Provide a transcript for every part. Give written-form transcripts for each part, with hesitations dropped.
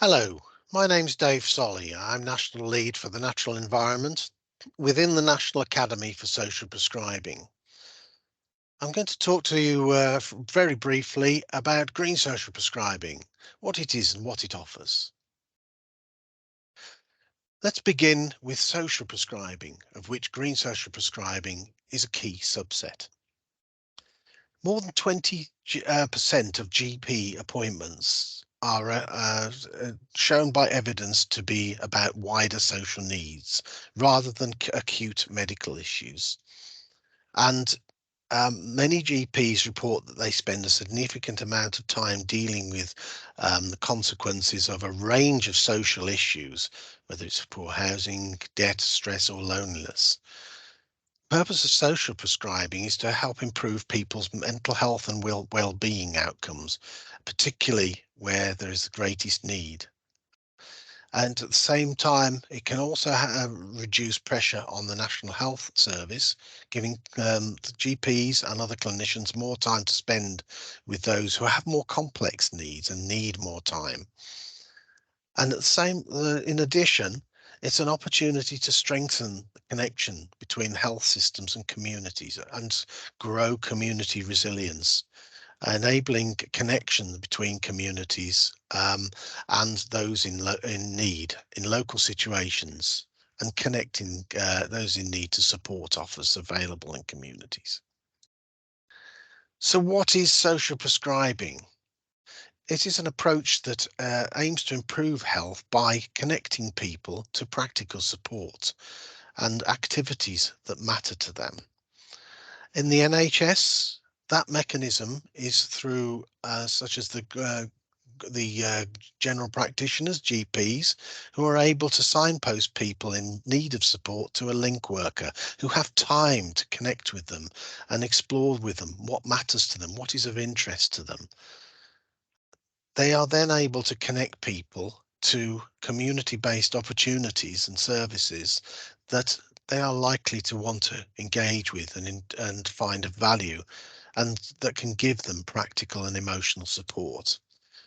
Hello, my name's Dave Solly. I'm National Lead for the Natural Environment within the National Academy for Social Prescribing. I'm going to talk to you very briefly about green social prescribing, what it is and what it offers. Let's begin with social prescribing, of which green social prescribing is a key subset. More than 20% of GP appointments are shown by evidence to be about wider social needs rather than acute medical issues. And many GPs report that they spend a significant amount of time dealing with the consequences of a range of social issues, whether it's poor housing, debt, stress, or loneliness. Purpose of social prescribing is to help improve people's mental health and well-being outcomes, particularly where there is the greatest need. And at the same time, it can also reduce pressure on the National Health Service, giving the GPs and other clinicians more time to spend with those who have more complex needs and need more time. And in addition, it's an opportunity to strengthen the connection between health systems and communities and grow community resilience, enabling connection between communities and those in need in local situations, and connecting those in need to support offers available in communities. So what is social prescribing? It is an approach that aims to improve health by connecting people to practical support and activities that matter to them. In the NHS, that mechanism is through such as the general practitioners, GPs, who are able to signpost people in need of support to a link worker who have time to connect with them and explore with them what matters to them, what is of interest to them. They are then able to connect people to community-based opportunities and services that they are likely to want to engage with and find of value, and that can give them practical and emotional support.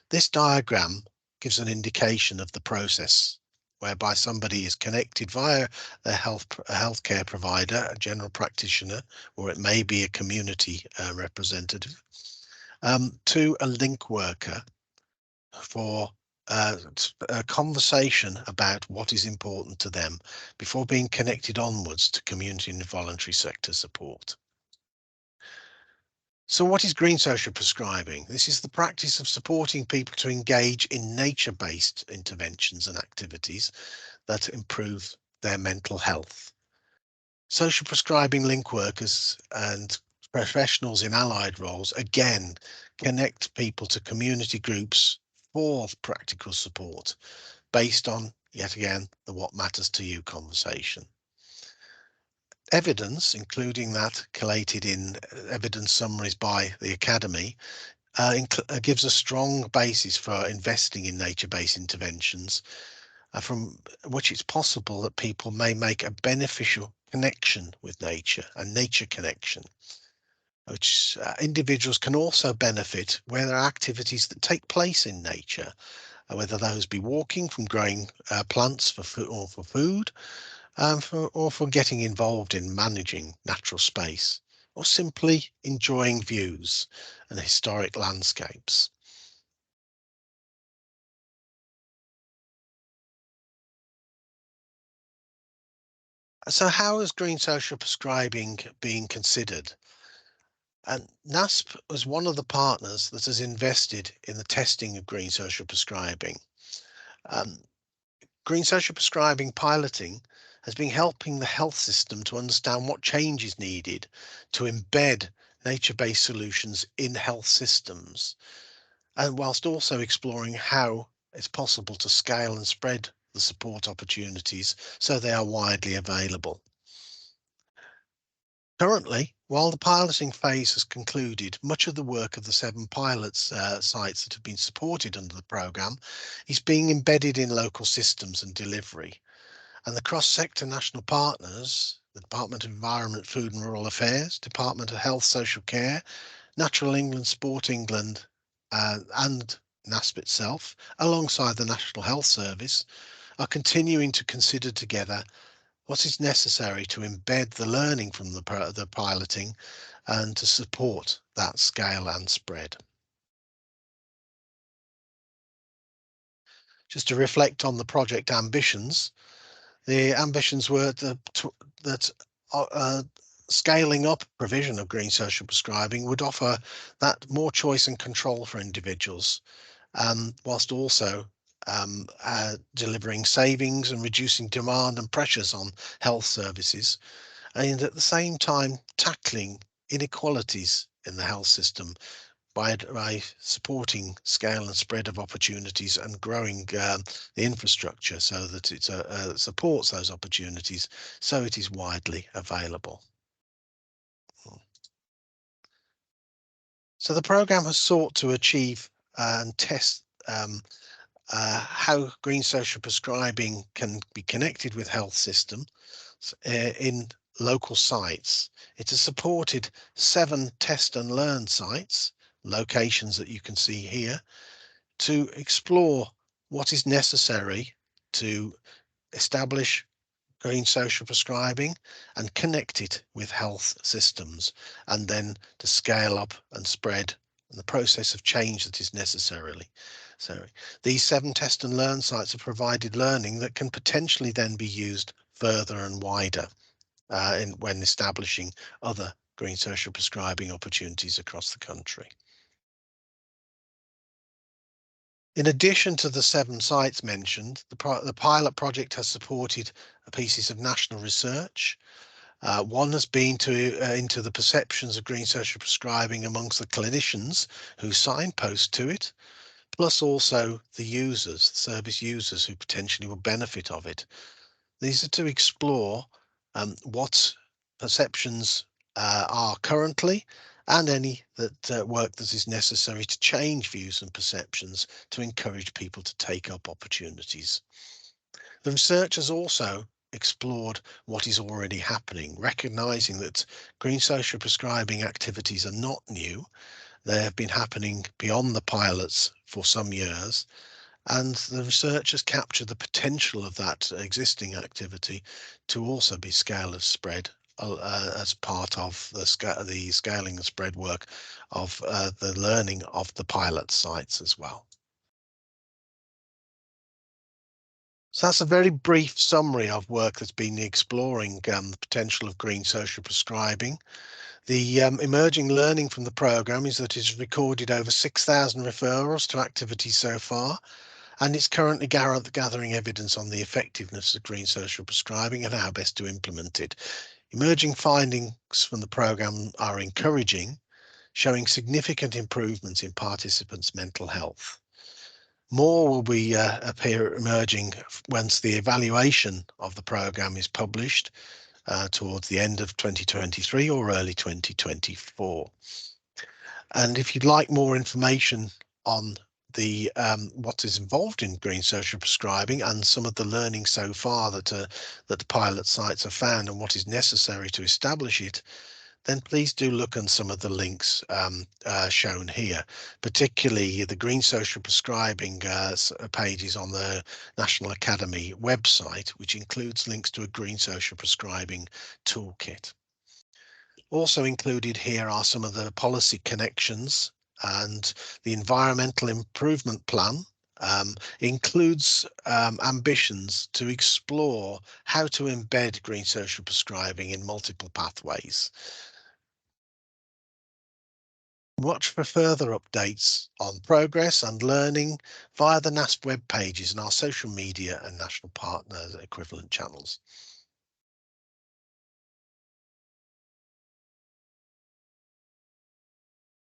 This diagram gives an indication of the process whereby somebody is connected via a healthcare provider, a general practitioner, or it may be a community representative, to a link worker for a conversation about what is important to them before being connected onwards to community and voluntary sector support. So what is green social prescribing? This is the practice of supporting people to engage in nature-based interventions and activities that improve their mental health. Social prescribing link workers and professionals in allied roles again connect people to community groups for practical support based on, yet again, the what matters to you conversation. Evidence, including that collated in evidence summaries by the Academy, gives a strong basis for investing in nature-based interventions, from which it's possible that people may make a beneficial connection with nature, a nature connection, which individuals can also benefit where there are activities that take place in nature, whether those be walking, from growing plants for food, or for getting involved in managing natural space, or simply enjoying views and historic landscapes. So how is green social prescribing being considered? And NASP was one of the partners that has invested in the testing of green social prescribing. Um, Green social prescribing piloting has been helping the health system to understand what change is needed to embed nature-based solutions in health systems, and whilst also exploring how it's possible to scale and spread the support opportunities so they are widely available. Currently, while the piloting phase has concluded, much of the work of the 7 pilots sites that have been supported under the programme is being embedded in local systems and delivery. And the cross-sector national partners, the Department of Environment, Food and Rural Affairs, Department of Health, Social Care, Natural England, Sport England, and NASP itself, alongside the National Health Service, are continuing to consider together what is necessary to embed the learning from the piloting and to support that scale and spread. Just to reflect on the project ambitions, the ambitions were that scaling up provision of green social prescribing would offer that more choice and control for individuals, whilst also delivering savings and reducing demand and pressures on health services, and at the same time tackling inequalities in the health system by supporting scale and spread of opportunities and growing the infrastructure so that it supports those opportunities so it is widely available. So the programme has sought to achieve and test how green social prescribing can be connected with health systems in local sites. It has supported 7 test and learn sites, locations that you can see here, to explore what is necessary to establish green social prescribing and connect it with health systems, and then to scale up and spread and the process of change that is necessarily. So these 7 test and learn sites have provided learning that can potentially then be used further and wider when establishing other green social prescribing opportunities across the country. In addition to the 7 sites mentioned, the pilot project has supported pieces of national research. One has been into the perceptions of green social prescribing amongst the clinicians who signpost to it, plus also the users, the service users who potentially will benefit of it. These are to explore what perceptions are currently, and any work that is necessary to change views and perceptions to encourage people to take up opportunities. The research has also explored what is already happening, recognizing that green social prescribing activities are not new. They have been happening beyond the pilots for some years, and the research has captured the potential of that existing activity to also be scale and spread as part of the scaling and spread work of the learning of the pilot sites as well. So that's a very brief summary of work that's been exploring the potential of green social prescribing. The emerging learning from the programme is that it's recorded over 6,000 referrals to activities so far, and it's currently gathering evidence on the effectiveness of green social prescribing and how best to implement it. Emerging findings from the programme are encouraging, showing significant improvements in participants' mental health. More will be appear emerging once the evaluation of the programme is published towards the end of 2023 or early 2024. And if you'd like more information on the what is involved in green social prescribing and some of the learning so far that the pilot sites have found and what is necessary to establish it, then please do look on some of the links shown here, particularly the Green Social Prescribing pages on the National Academy website, which includes links to a Green Social Prescribing toolkit. Also included here are some of the policy connections, and the Environmental Improvement Plan includes ambitions to explore how to embed green social prescribing in multiple pathways. Watch for further updates on progress and learning via the NASP web pages and our social media and national partner equivalent channels.